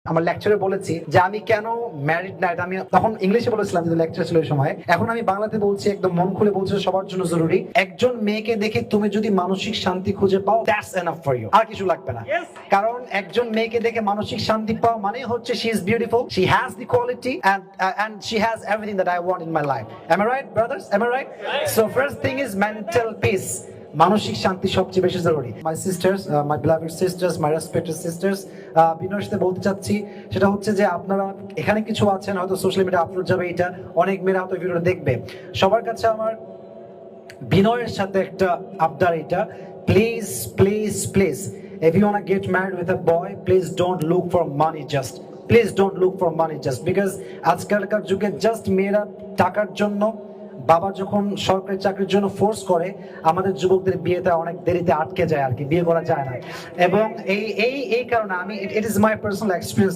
আমার লেকচারে বলেছি যে আমি কেন ম্যারিড না, এটা আমি তখন ইংলিশে বলেছিলাম যে লেকচার ছিল ওই সময়। এখন আমি বাংলাতে বলছি, একদম মন খুলে বলছি, সবার জন্য জরুরি। একজন মেয়েকে দেখে তুমি যদি মানসিক শান্তি খুঁজে পাও, দ্যাটস এনাফ ফর ইউ, আর কিছু লাগবে না। কারণ একজন মেয়েকে দেখে মানসিক শান্তি পাওয়া মানে হচ্ছে she is beautiful, she has the quality and she has everything that I want in my life. Am I right, brothers? Am I right? So first thing is mental peace. মানসিক শান্তি সবচেয়ে বেশি জরুরি। My sisters, my beloved sisters, my respected sisters, বিনয়ের সাথে বলতে চাচ্ছি সেটা হচ্ছে যে আপনারা এখানে কিছু আছেন, হয়তো সোশ্যাল মিডিয়া আপলোড যাবে, এটা অনেক মেয়েরা হয়তো ভিডিওটা দেখবে। সবার কাছে আমার বিনয়ের সাথে একটা আবদার, এটা please please please, if you want to get married with a boy, please don't look for money just. Please don't look for money just, because আজকালকার যুগে জাস্ট মেয়েরা টাকার জন্য, বাবা যখন সরকারি চাকরির জন্য ফোর্স করে, আমাদের যুবকদের বিয়েতে অনেক দেরিতে আটকে যায় আর কি, বিয়ে করা যায় না। এবং এই কারণে আমি, it is my personal experience.